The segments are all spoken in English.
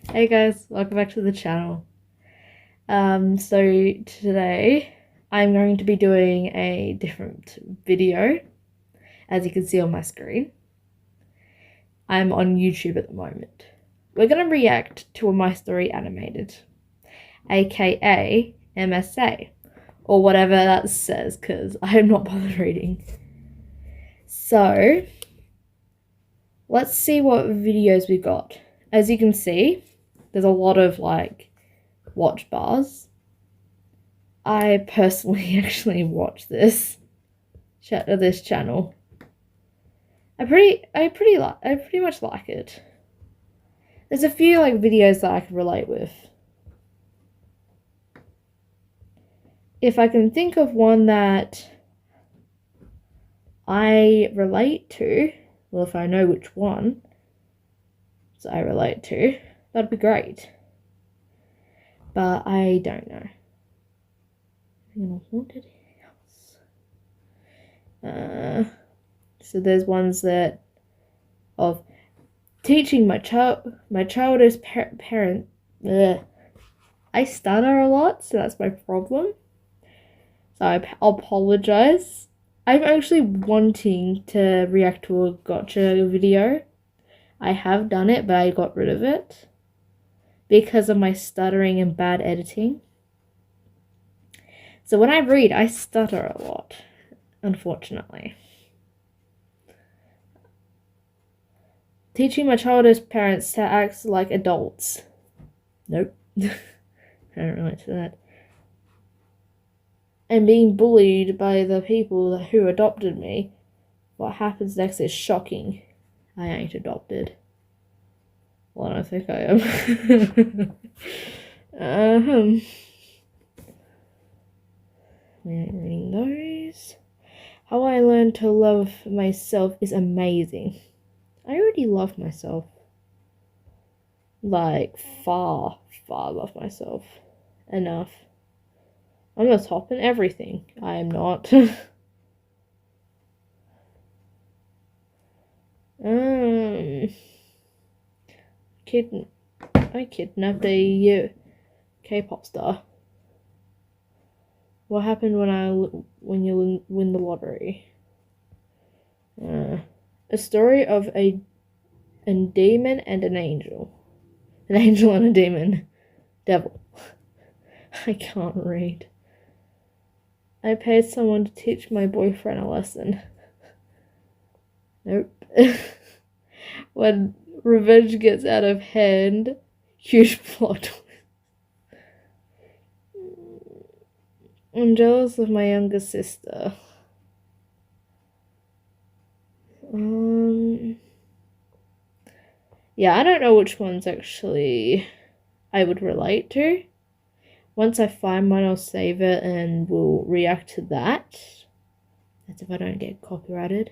Hey guys, welcome back to the channel. So today I'm going to be doing a different video, as you can see on my screen. I'm on YouTube at the moment. We're going to react to a My Story animated, aka MSA, or whatever that says, because I'm not bothered reading. So let's see what videos we got. As you can see, there's a lot of watch bars. I personally actually watch this channel. I pretty much like it. There's a few videos that I can relate with. If I can think of one that I relate to, well, if I know which one I relate to, that'd be great. But I don't know. In a haunted house. So there's ones that of teaching my childish parent. I stutter a lot, so that's my problem. So I apologize. I'm actually wanting to react to a gotcha video. I have done it, but I got rid of it because of my stuttering and bad editing. So when I read, I stutter a lot, unfortunately. Teaching my childish parents to act like adults. Nope. I don't relate to that. And being bullied by the people who adopted me. What happens next is shocking. I ain't adopted. Well, I don't think I am. We ain't reading those. How I learned to love myself is amazing. I already love myself. Far love myself. Enough. I'm the top in everything. I am not. I kidnapped a K-pop star. What happened when you win the lottery? A story of a demon and an angel. An angel and a demon. Devil. I can't read. I paid someone to teach my boyfriend a lesson. Nope. When revenge gets out of hand, huge plot twist. I'm jealous of my younger sister. Yeah, I don't know which ones actually I would relate to. Once I find one, I'll save it and we'll react to that. That's if I don't get copyrighted.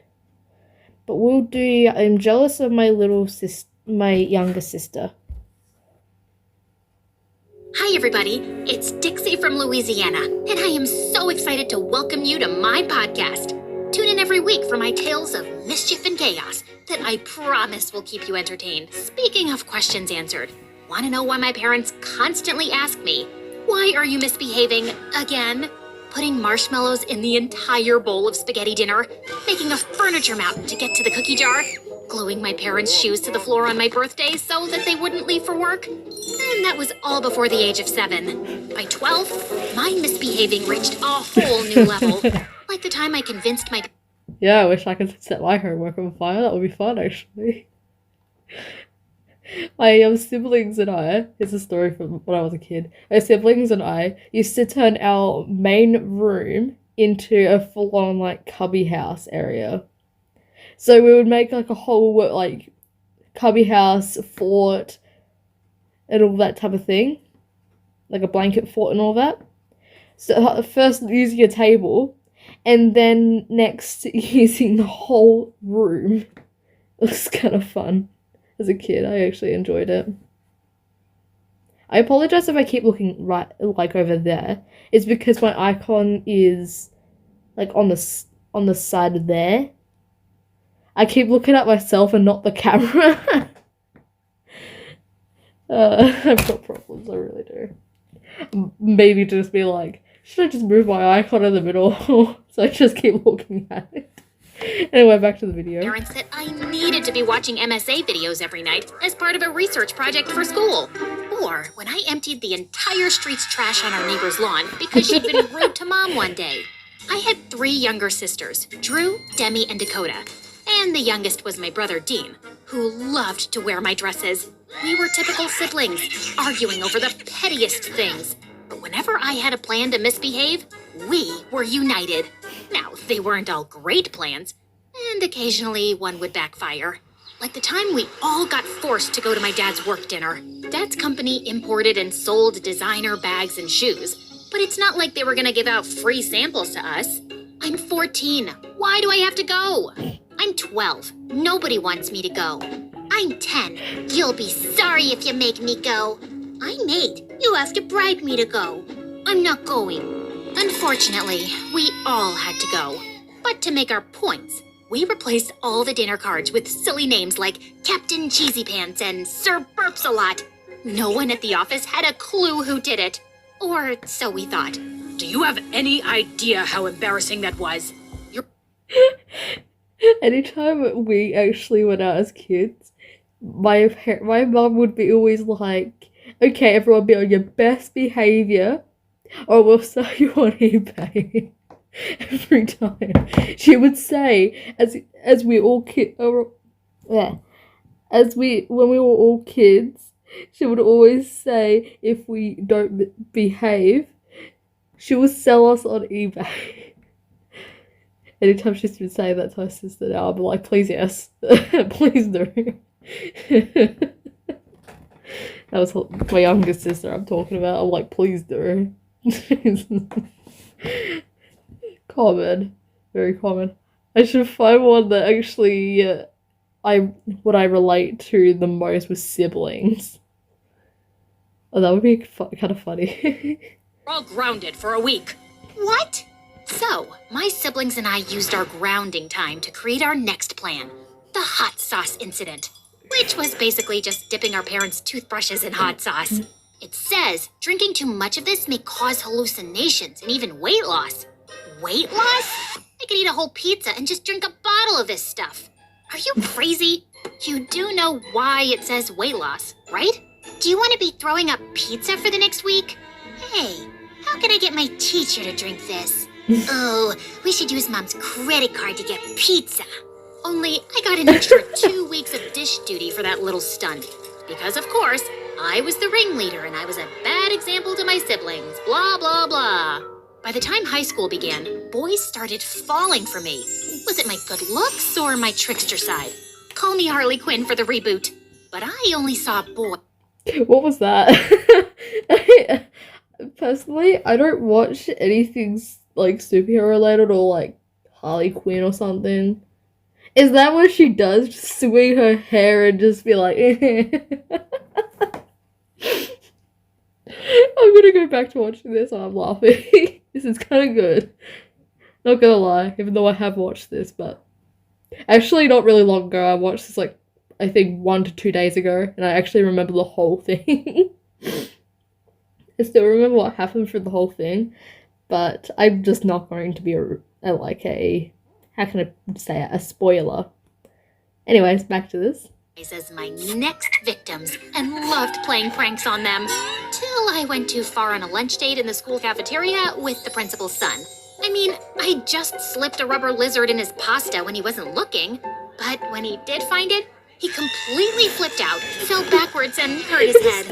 But we'll do, I'm jealous of my younger sister. Hi everybody, it's Dixie from Louisiana, and I am so excited to welcome you to my podcast. Tune in every week for my tales of mischief and chaos that I promise will keep you entertained. Speaking of questions answered, want to know why my parents constantly ask me, why are you misbehaving again? Putting marshmallows in the entire bowl of spaghetti dinner, making a furniture mountain to get to the cookie jar, gluing my parents' shoes to the floor on my birthday so that they wouldn't leave for work. And that was all before the age of 7. By 12, my misbehaving reached a whole new level. Like the time I convinced my... Yeah, I wish I could set my homework on fire. That would be fun, actually. My siblings and I, it's a story from when I was a kid. My siblings and I used to turn our main room into a full-on cubby house area. So we would make a whole cubby house, fort, and all that type of thing. Like a blanket fort and all that. So first using a table, and then next using the whole room. It was kind of fun. As a kid, I actually enjoyed it. I apologize if I keep looking right, over there. It's because my icon is, on the side there. I keep looking at myself and not the camera. I've got problems, I really do. Maybe just be like, should I just move my icon in the middle? So I just keep looking at it. Anyway, back to the video. Parents that I needed to be watching MSA videos every night as part of a research project for school. Or when I emptied the entire street's trash on our neighbor's lawn because she'd been rude to Mom one day. I had 3 younger sisters, Drew, Demi, and Dakota. And the youngest was my brother Dean, who loved to wear my dresses. We were typical siblings, arguing over the pettiest things. But whenever I had a plan to misbehave, we were united. Now, they weren't all great plans, and occasionally one would backfire. Like the time we all got forced to go to my dad's work dinner. Dad's company imported and sold designer bags and shoes, but it's not like they were gonna give out free samples to us. I'm 14. Why do I have to go? I'm 12. Nobody wants me to go. I'm 10. You'll be sorry if you make me go. I'm 8. You have to bribe me to go. I'm not going. Unfortunately, we all had to go. But to make our points, we replaced all the dinner cards with silly names like Captain Cheesy Pants and Sir Burps a Lot. No one at the office had a clue who did it. Or so we thought. Do you have any idea how embarrassing that was? Anytime we actually went out as kids, my mum would be always like, okay, everyone be on your best behaviour or we'll sell you on eBay. Every time. She would say, when we were all kids, she would always say, if we don't behave, she will sell us on eBay. Anytime she's been saying that to her sister now, I'll be like, please, yes. Please do. That was my youngest sister I'm talking about. I'm like, please do. Common. Very common. I should find one that actually what I relate to the most with siblings. Oh, that would be kind of funny. We're all grounded for a week. What? So, my siblings and I used our grounding time to create our next plan, the hot sauce incident, which was basically just dipping our parents' toothbrushes in hot sauce. It says drinking too much of this may cause hallucinations and even weight loss. Weight loss? I could eat a whole pizza and just drink a bottle of this stuff. Are you crazy? You do know why it says weight loss, right? Do you want to be throwing up pizza for the next week? Hey, how can I get my teacher to drink this? Oh, we should use Mom's credit card to get pizza. Only I got an extra 2 weeks of dish duty for that little stunt. Because, of course, I was the ringleader and I was a bad example to my siblings. Blah, blah, blah. By the time high school began, boys started falling for me. Was it my good looks or my trickster side? Call me Harley Quinn for the reboot. But I only saw boys. What was that? Personally, I don't watch anything like superhero related or like Harley Quinn or something. Is that what she does? Just swing her hair and just be like, I'm gonna go back to watching this and I'm laughing. This is kind of good. Not gonna lie, even though I have watched this, but actually not really long ago. I watched this like, I think 1 to 2 days ago, and I actually remember the whole thing. I still remember what happened for the whole thing, but I'm just not going to be how can I say it, a spoiler. Anyways, back to this. As my next victims and loved playing pranks on them. Till I went too far on a lunch date in the school cafeteria with the principal's son. I mean, I just slipped a rubber lizard in his pasta when he wasn't looking. But when he did find it, he completely flipped out, fell backwards, and hurt his head.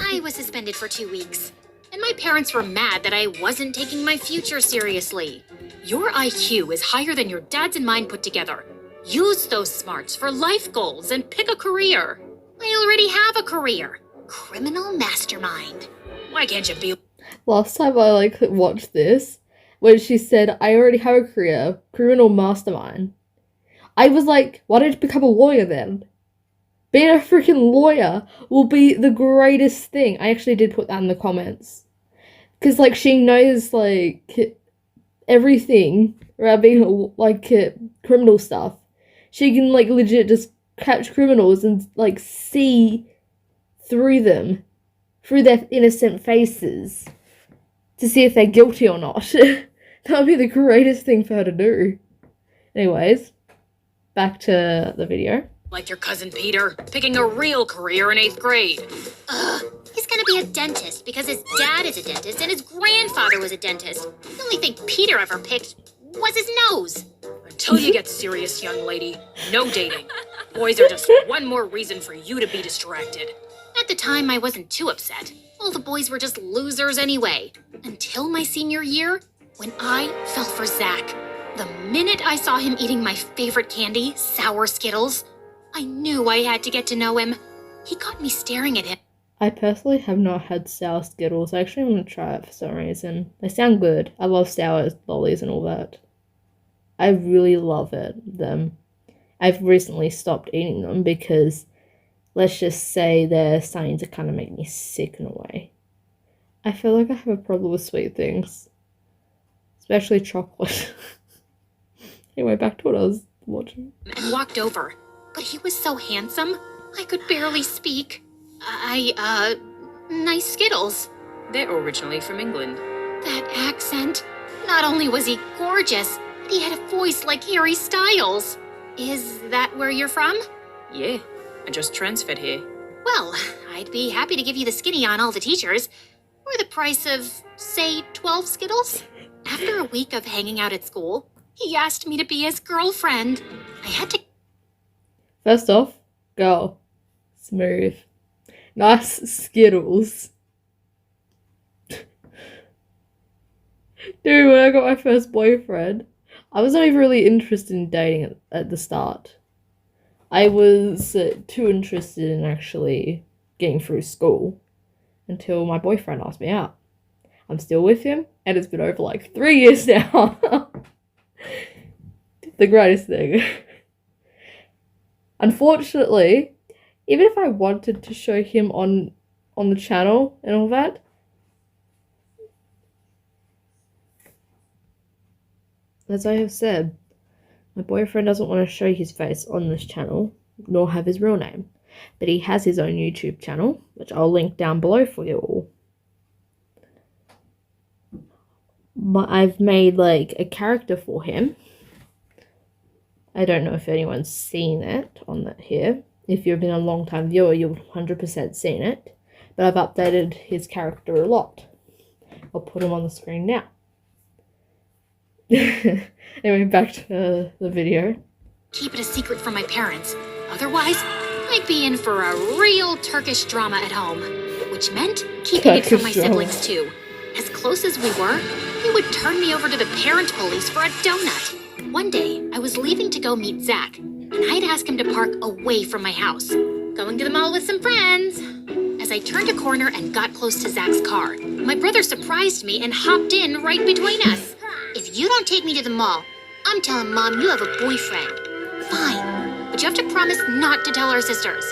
I was suspended for 2 weeks. And my parents were mad that I wasn't taking my future seriously. Your IQ is higher than your dad's and mine put together. Use those smarts for life goals and pick a career. I already have a career. Criminal mastermind. Why can't you be... Last time I watched this, when she said, I already have a career, criminal mastermind. I was like, why don't you become a lawyer then? Being a freaking lawyer will be the greatest thing. I actually did put that in the comments. Because, she knows, everything around being, criminal stuff. She can, legit just catch criminals and, see through them, through their innocent faces, to see if they're guilty or not. That would be the greatest thing for her to do. Anyways, back to the video. Like your cousin Peter, picking a real career in 8th grade. Ugh, he's gonna be a dentist because his dad is a dentist and his grandfather was a dentist. The only thing Peter ever picked was his nose. Until you get serious, young lady, no dating. Boys are just one more reason for you to be distracted. At the time, I wasn't too upset. All the boys were just losers anyway. Until my senior year, when I fell for Zach. The minute I saw him eating my favorite candy, sour Skittles, I knew I had to get to know him. He caught me staring at him. I personally have not had sour Skittles. I actually want to try it for some reason. They sound good. I love sour lollies and all that. I really love them. I've recently stopped eating them because, let's just say, they're starting to kind of make me sick in a way. I feel like I have a problem with sweet things. Especially chocolate. Anyway, back to what I was watching. And walked over. But he was so handsome, I could barely speak. Nice Skittles. They're originally from England. That accent. Not only was he gorgeous, but he had a voice like Harry Styles. Is that where you're from? Yeah, I just transferred here. Well, I'd be happy to give you the skinny on all the teachers. For the price of, say, 12 Skittles. After a week of hanging out at school, he asked me to be his girlfriend. I had to... First off, girl. Smooth. Nice Skittles. Dude, when I got my first boyfriend, I was not even really interested in dating at the start. I was too interested in actually getting through school until my boyfriend asked me out. I'm still with him, and it's been over like 3 years now. The greatest thing. Unfortunately, even if I wanted to show him on the channel and all that, as I have said, my boyfriend doesn't want to show his face on this channel, nor have his real name. But he has his own YouTube channel, which I'll link down below for you all. I've made like a character for him. I don't know if anyone's seen it on that here. If you've been a long time viewer, you've 100% seen it. But I've updated his character a lot. I'll put him on the screen now. Anyway, back to the video. Keep it a secret from my parents. Otherwise, I'd be in for a real Turkish drama at home. Which meant keeping it from my siblings too. As close as we were, he would turn me over to the parent police for a donut. One day, I was leaving to go meet Zach, and I'd ask him to park away from my house. Going to the mall with some friends. As I turned a corner and got close to Zach's car, my brother surprised me and hopped in right between us. If you don't take me to the mall, I'm telling Mom you have a boyfriend. Fine, but you have to promise not to tell our sisters.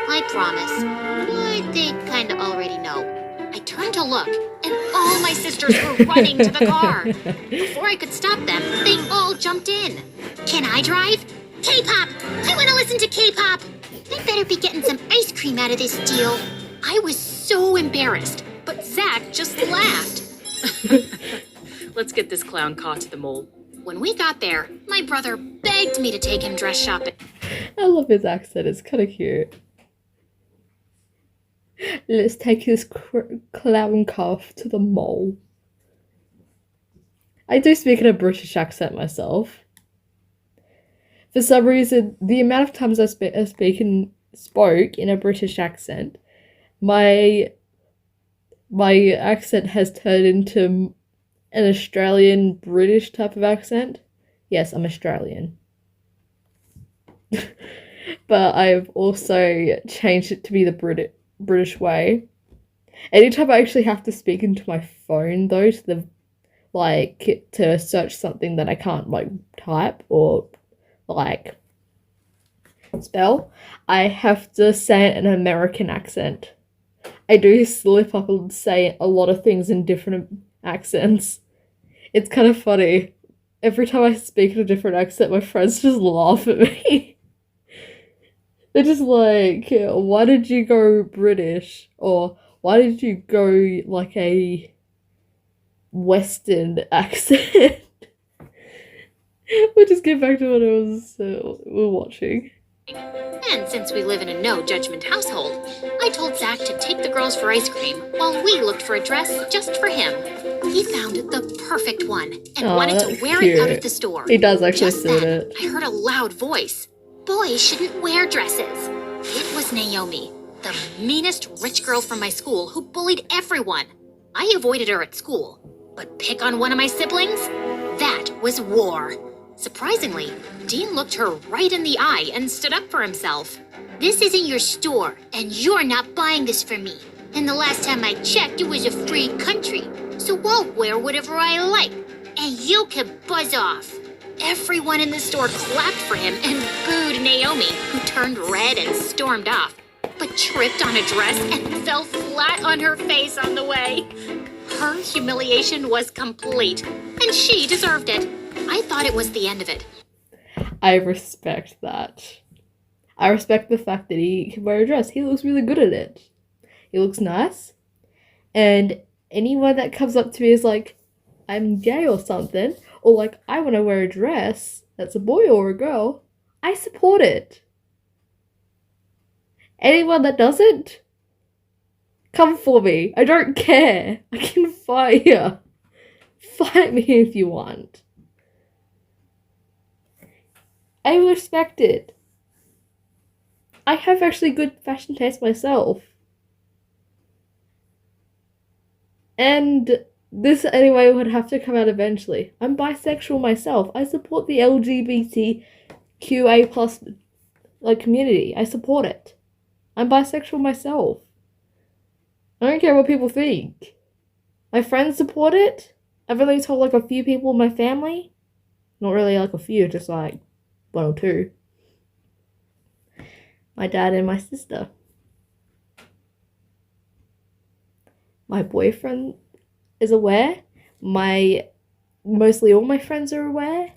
I promise. But they kinda already know. I turned to look, and all my sisters were running to the car. Before I could stop them, they all jumped in. Can I drive? K-pop! I want to listen to K-pop! I better be getting some ice cream out of this deal. I was so embarrassed, but Zach just laughed. Let's get this clown car to the mall. When we got there, my brother begged me to take him dress shopping. I love his accent, it's kind of cute. Let's take this clown car to the mall. I do speak in a British accent myself. For some reason, the amount of times I spoke in a British accent, my accent has turned into an Australian British type of accent. Yes, I'm Australian. But I've also changed it to be the British way. Anytime I actually have to speak into my phone though, to search something that I can't type or spell, I have to say it in an American accent. I do slip up and say a lot of things in different accents. It's kind of funny. Every time I speak in a different accent, my friends just laugh at me. They're just like, why did you go British? Or why did you go like a Western accent? We'll just get back to what it was we were watching. And since we live in a no-judgment household, I told Zach to take the girls for ice cream while we looked for a dress just for him. He found the perfect one and wanted to wear it out of the store. He does actually Just suit then, it. I heard a loud voice. Boys shouldn't wear dresses. It was Naomi, the meanest rich girl from my school who bullied everyone. I avoided her at school, but pick on one of my siblings? That was war. Surprisingly, Dean looked her right in the eye and stood up for himself. This isn't your store, and you're not buying this for me. And the last time I checked, it was a free country, so I'll wear whatever I like, and you can buzz off. Everyone in the store clapped for him and booed Naomi, who turned red and stormed off, but tripped on a dress and fell flat on her face on the way. Her humiliation was complete, and she deserved it. I thought it was the end of it. I respect that. I respect the fact that he can wear a dress. He looks really good at it. He looks nice. And anyone that comes up to me is like, I'm gay or something, or like, I want to wear a dress that's a boy or a girl, I support it. Anyone that doesn't, come for me. I don't care. I can fight you. Fight me if you want. I respect it. I have actually good fashion taste myself. And this anyway would have to come out eventually. I'm bisexual myself. I support the LGBTQA plus community. I support it. I'm bisexual myself. I don't care what people think. My friends support it. I've only told like a few people in my family. Not really like a few, just like one or two. My dad and my sister. My boyfriend is aware. Mostly all my friends are aware.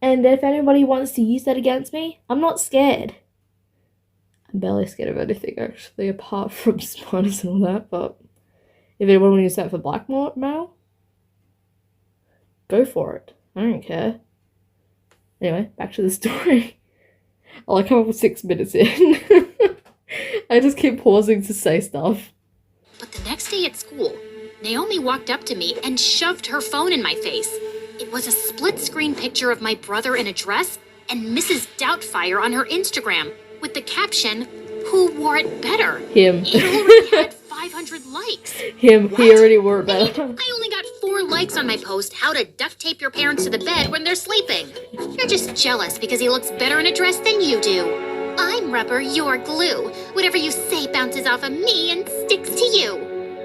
And if anybody wants to use that against me, I'm not scared. I'm barely scared of anything actually, apart from spiders and all that, but if anyone wants to use that for blackmail, go for it. I don't care. Anyway, back to the story. I like how we're 6 minutes in. I just keep pausing to say stuff. But the next day at school, Naomi walked up to me and shoved her phone in my face. It was a split-screen picture of my brother in a dress and Mrs. Doubtfire on her Instagram with the caption, "Who wore it better?" Him. It already had 500 likes. Him. What? He already wore it better. I only got 4 likes on my post, how to duct tape your parents to the bed when they're sleeping. You're just jealous because he looks better in a dress than you do. I'm rubber, you're glue. Whatever you say bounces off of me and sticks to you.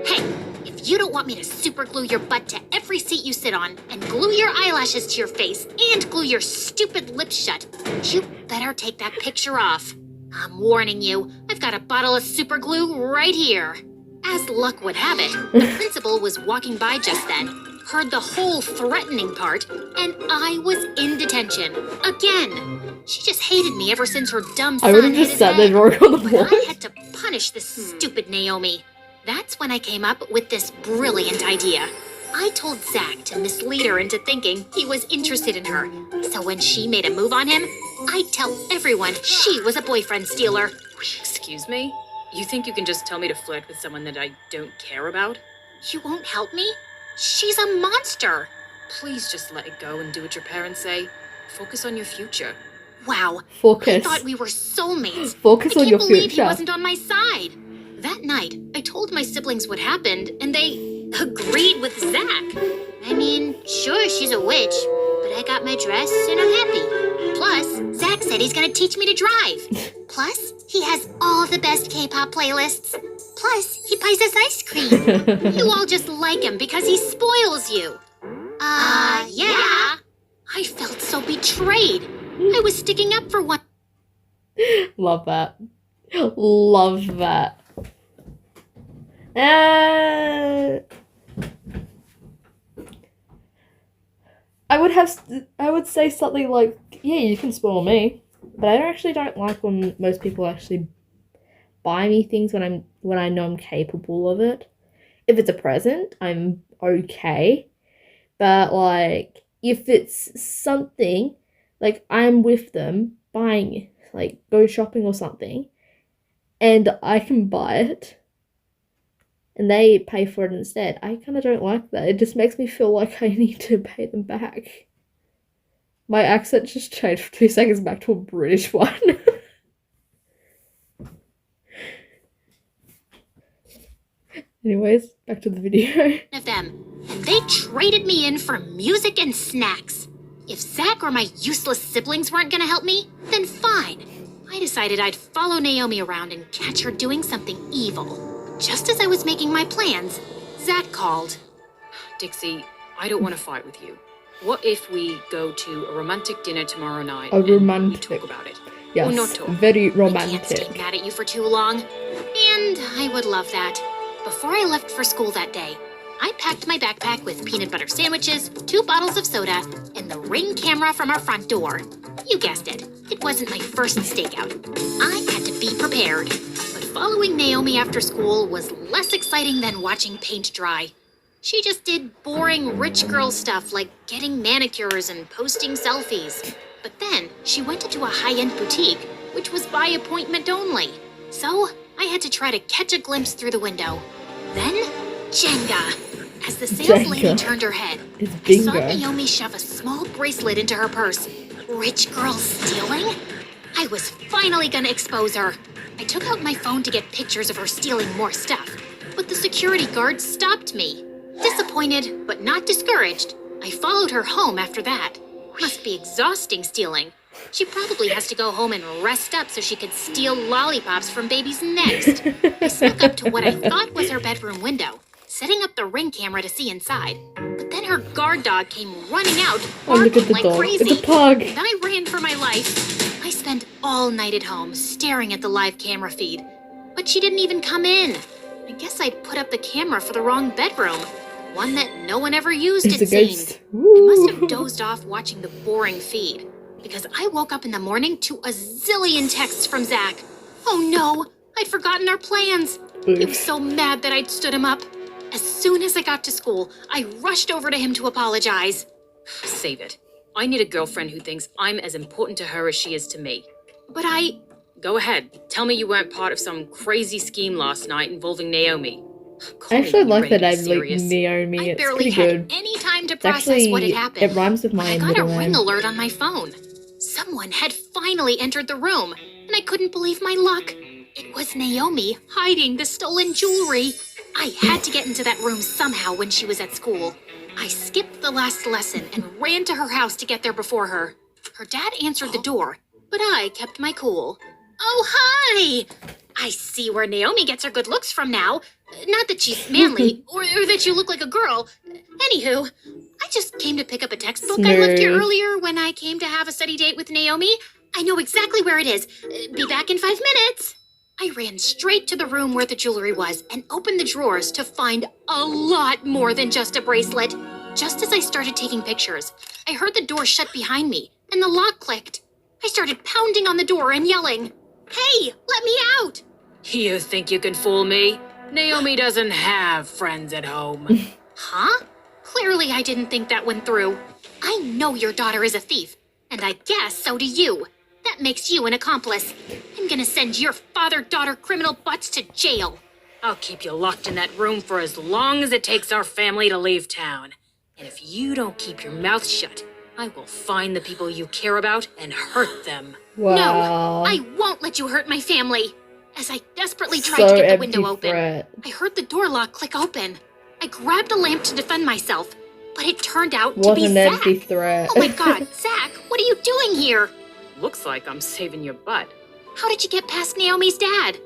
Hey, if you don't want me to super glue your butt to every seat you sit on and glue your eyelashes to your face and glue your stupid lips shut, you better take that picture off. I'm warning you, I've got a bottle of super glue right here. As luck would have it, the principal was walking by just then, heard the whole threatening part, and I was in detention. Again. She just hated me ever since her dumb son I would have hit just his sat there head. drawing on the But board. I had to punish this stupid Naomi. That's when I came up with this brilliant idea. I told Zach to mislead her into thinking he was interested in her. So when she made a move on him, I'd tell everyone she was a boyfriend stealer. Excuse me? You think you can just tell me to flirt with someone that I don't care about? You won't help me? She's a monster. Please just let it go and do what your parents say. Focus on your future. Wow. I Focus. thought we were soulmates. Focus I on your can't believe he future. wasn't on my side. That night, I told my siblings what happened, and they agreed with Zach. I mean, sure, she's a witch, but I got my dress and I'm happy. Plus, Zach said he's gonna teach me to drive. Plus, he has all the best K-pop playlists. Plus, he buys us ice cream. You all just like him because he spoils you. Yeah. I felt so betrayed. I was sticking up for one. Love that. Love that. I would say something like, yeah, you can spoil me. But I actually don't like when most people actually buy me things when I know I'm capable of it. If it's a present, I'm okay. But like if it's something like I'm with them buying, like go shopping or something, and I can buy it and they pay for it instead, I kind of don't like that. It just makes me feel like I need to pay them back. My accent just changed for 2 seconds back to a British one. Anyways, back to the video. Of them, and they traded me in for music and snacks. If Zach or my useless siblings weren't gonna help me, then fine. I decided I'd follow Naomi around and catch her doing something evil. Just as I was making my plans, Zach called. Dixie, I don't want to fight with you. What if we go to a romantic dinner tomorrow night? A romantic. And we talk about it. Yes, or not talk. very I can't romantic. stay mad at you for too long, and I would love that. Before I left for school that day, I packed my backpack with peanut butter sandwiches, 2 bottles of soda, and the Ring camera from our front door. You guessed it. It wasn't my first stakeout. I had to be prepared. But following Naomi after school was less exciting than watching paint dry. She just did boring rich girl stuff like getting manicures and posting selfies. But then she went into a high-end boutique, which was by appointment only. So I had to try to catch a glimpse through the window. Then, Jenga. As the sales lady Jenga. turned her head, It's I saw bingo. Naomi shove a small bracelet into her purse. Rich girl stealing? I was finally gonna expose her. I took out my phone to get pictures of her stealing more stuff, but the security guard stopped me. Disappointed, but not discouraged, I followed her home after that. Must be exhausting stealing. She probably has to go home and rest up so she could steal lollipops from babies next. I snuck up to what I thought was her bedroom window, setting up the Ring camera to see inside. But then her guard dog came running out, Oh, look barking at the like dog. crazy. It's a pug. And I ran for my life. I spent all night at home staring at the live camera feed. But she didn't even come in. I guess I'd put up the camera for the wrong bedroom. One that no one ever used, It's it a seemed. ghost. I must have Woo. dozed off watching the boring feed, because I woke up in the morning to a zillion texts from Zach. Oh no, I'd forgotten our plans. He was so mad that I'd stood him up. As soon as I got to school, I rushed over to him to apologize. Save it. I need a girlfriend who thinks I'm as important to her as she is to me. But I... Go ahead. Tell me you weren't part of some crazy scheme last night involving Naomi. I actually like the name, like serious. Naomi. I It's barely pretty had good. any time to It's process actually, what had happened. it rhymes with When my I got a middle ring name. alert on my phone. Someone had finally entered the room, and I couldn't believe my luck. It was Naomi hiding the stolen jewelry. I had to get into that room somehow when she was at school. I skipped the last lesson and ran to her house to get there before her. Her dad answered the door, but I kept my cool. Oh, hi! I see where Naomi gets her good looks from now. Not that she's manly, or that you look like a girl. Anywho, I just came to pick up a textbook I left here Smooth. earlier when I came to have a study date with Naomi. I know exactly where it is. Be back in 5 minutes. I ran straight to the room where the jewelry was and opened the drawers to find a lot more than just a bracelet. Just as I started taking pictures, I heard the door shut behind me and the lock clicked. I started pounding on the door and yelling, "Hey, let me out!" You think you can fool me? Naomi doesn't have friends at home. Huh? Clearly I didn't think that one through. I know your daughter is a thief, and I guess so do you. That makes you an accomplice. I'm gonna send your father-daughter criminal butts to jail. I'll keep you locked in that room for as long as it takes our family to leave town. And if you don't keep your mouth shut, I will find the people you care about and hurt them. Wow. No, I won't let you hurt my family. As I desperately tried So to get the empty window open, threat. I heard the door lock click open. I grabbed a lamp to defend myself, but it turned out to What be an Zach. empty threat. Oh my god, Zach, what are you doing here? Looks like I'm saving your butt. How did you get past Naomi's dad?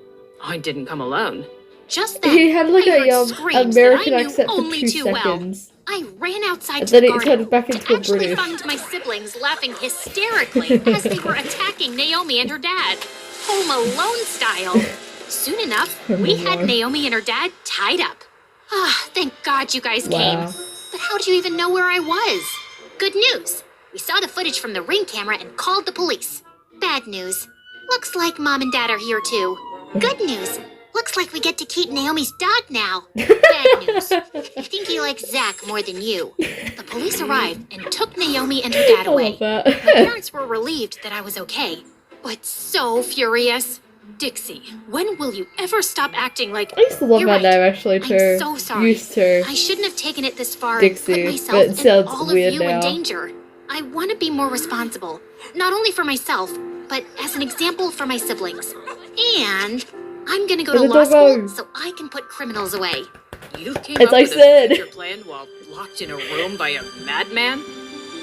I didn't come alone. Just then, He had like I heard a screams American that I knew accent for only 2 too well. seconds. I ran outside And to then the it garden turned back and into a actually British. found my siblings laughing hysterically as they were attacking Naomi and her dad, Home Alone style. Soon enough, we had Alone. Naomi and her dad tied up. Ah, thank God you guys came. Wow. But how do you even know where I was? Good news. We saw the footage from the Ring camera and called the police. Bad news. Looks like Mom and Dad are here too. Good news. Looks like we get to keep Naomi's dog now. Bad news. I think he likes Zach more than you. The police arrived and took Naomi and her dad away. I love My that. parents were relieved that I was okay, but so furious. Dixie, when will you ever stop acting like... I used to love You're that right. name actually too. I'm so sorry. Used to. I shouldn't have taken it this far Dixie, and put but myself it and sounds all of weird you in now. danger. I want to be more responsible, not only for myself, but as an example for my siblings. And I'm gonna go to Where's the law school doggo? so I can put criminals away. You came As up I with said. a future plan while locked in a room by a madman?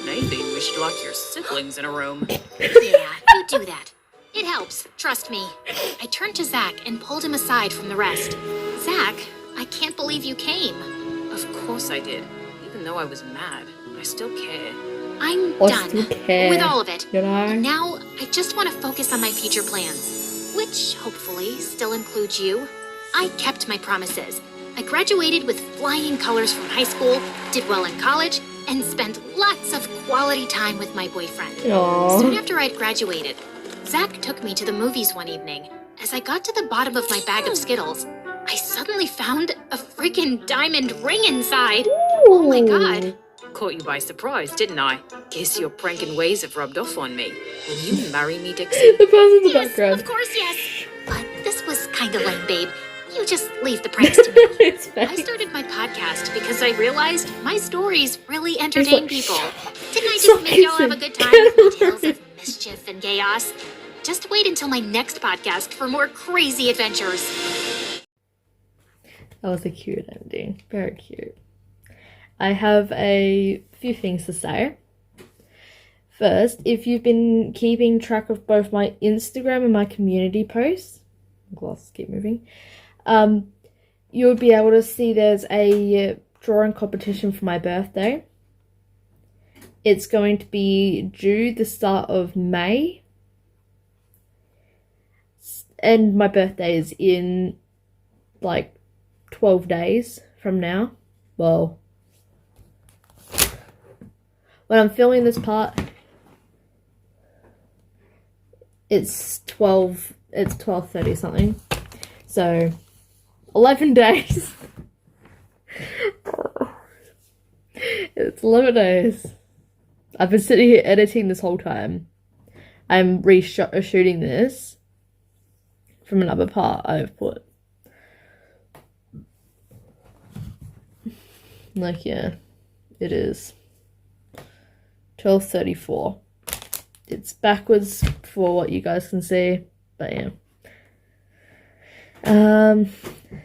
Maybe we should lock your siblings in a room. Yeah, you do that. It helps, trust me. I turned to Zach and pulled him aside from the rest. Zach, I can't believe you came. Of course I did. Even though I was mad, I still care. I'm I done still care, with all of it. you know? And now I just want to focus on my future plans, which hopefully still includes you. I kept my promises. I graduated with flying colors from high school, did well in college, and spent lots of quality time with my boyfriend. Aww. Soon after I'd graduated, Zach took me to the movies one evening. As I got to the bottom of my bag of Skittles, I suddenly found a freaking diamond ring inside. Oh my god. Caught you by surprise, didn't I? Guess your pranking ways have rubbed off on me. Will you marry me, Dixie? The person in the Yes, background. of course, yes. But this was kind of lame, babe. You just leave the pranks to me. It's I fake. started my podcast because I realized my stories really entertain like, people. Didn't I stop just make y'all have a good time with my tales of mischief and chaos? Just wait until my next podcast for more crazy adventures. That was a cute ending. Very cute. I have a few things to say. First, if you've been keeping track of both my Instagram and my community posts, glasses keep moving, you would be able to see there's a drawing competition for my birthday. It's going to be due the start of May. And my birthday is in like 12 days from now. Well, when I'm filming this part, it's 12:30 something. So 11 days. It's 11 days. I've been sitting here editing this whole time. I'm reshooting this from another part I've put. Like, yeah, it is 12:34. It's backwards for what you guys can see, but yeah.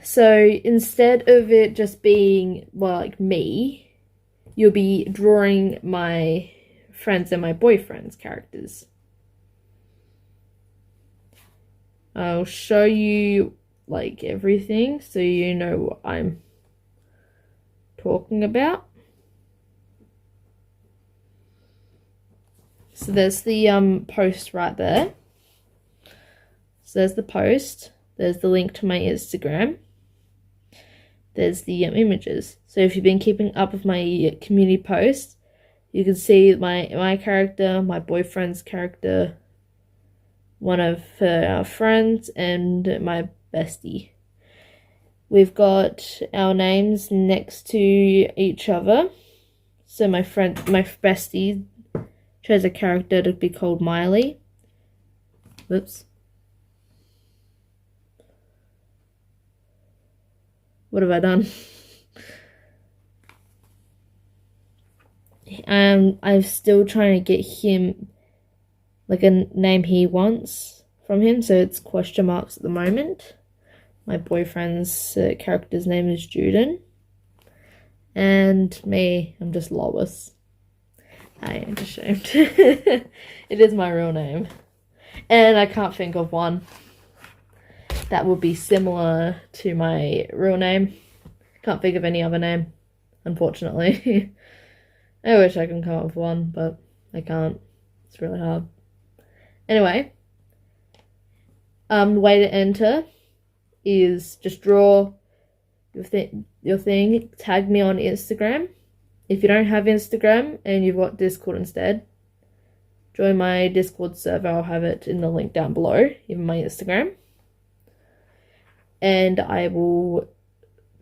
So instead of it just being, well, like me, you'll be drawing my friends and my boyfriend's characters. I'll show you like everything so you know what I'm talking about. So there's the post right there. So there's the post. There's the link to my Instagram. There's the images. So if you've been keeping up with my community posts, you can see my character, my boyfriend's character, one of her friends, and my bestie. We've got our names next to each other. So my bestie chose a character to be called Miley. Whoops. What have I done? I'm still trying to get him like a name he wants from him, so it's question marks at the moment. My boyfriend's character's name is Juden. And me, I'm just Lois. I ain't ashamed. It is my real name. And I can't think of one that would be similar to my real name. Can't think of any other name, unfortunately. I wish I can come up with one, but I can't. It's really hard. Anyway, the way to enter is just draw your thing, tag me on Instagram. If you don't have Instagram and you've got Discord instead, join my Discord server. I'll have it in the link down below, even my Instagram. And I will,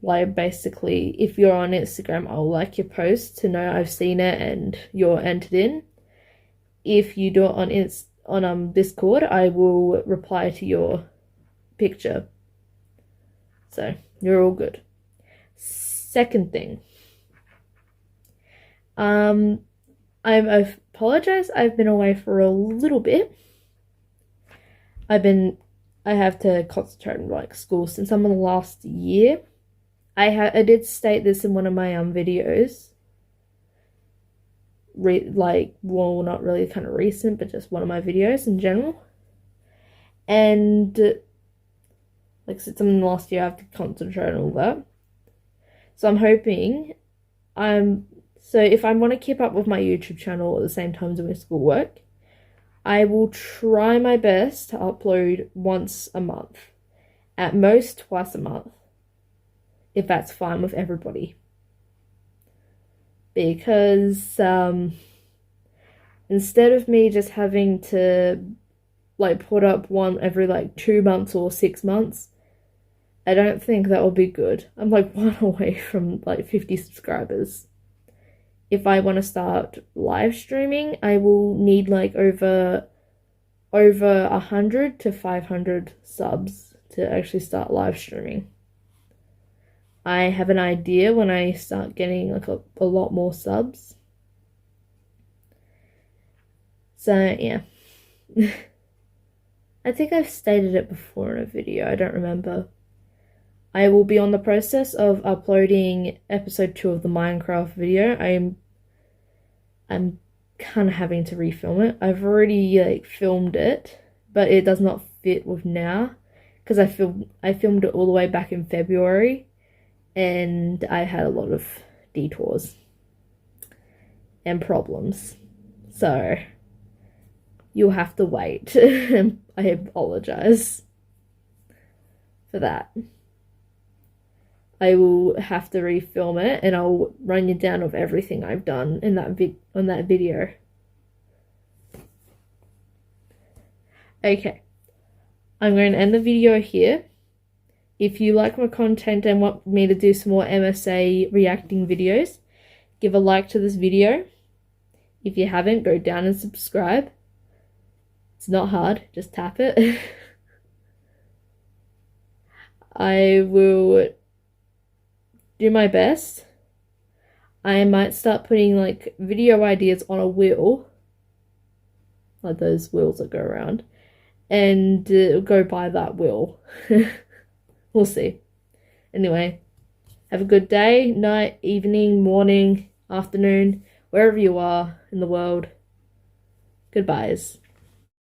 like, basically, if you're on Instagram, I'll like your post to know I've seen it and you're entered in. If you do it on Discord, I will reply to your picture. So you're all good. Second thing, I apologize. I've been away for a little bit. I have to concentrate on like school since I'm in the last year. I did state this in one of my videos. Not really kind of recent, but just one of my videos in general. And like since I'm in the last year, I have to concentrate on all that. So I'm hoping so if I want to keep up with my YouTube channel at the same time doing schoolwork, I will try my best to upload once a month. At most twice a month. If that's fine with everybody. Because instead of me just having to like put up one every like 2 months or 6 months, I don't think that will be good. I'm like one away from like 50 subscribers. If I want to start live streaming, I will need like over 100 to 500 subs to actually start live streaming. I have an idea when I start getting like a lot more subs. So yeah. I think I've stated it before in a video, I don't remember. I will be on the process of uploading episode 2 of the Minecraft video. I'm kind of having to refilm it. I've already like filmed it, but it does not fit with now because I filmed it all the way back in February and I had a lot of detours and problems. So you'll have to wait. I apologize for that. I will have to refilm it and I'll run you down of everything I've done in that on that video. Okay, I'm going to end the video here. If you like my content and want me to do some more MSA reacting videos, give a like to this video. If you haven't, go down and subscribe. It's not hard, just tap it. I will do my best. I might start putting like video ideas on a wheel, like those wheels that go around, and go by that wheel. We'll see. Anyway, have a good day, night, evening, morning, afternoon, wherever you are in the world. Goodbyes.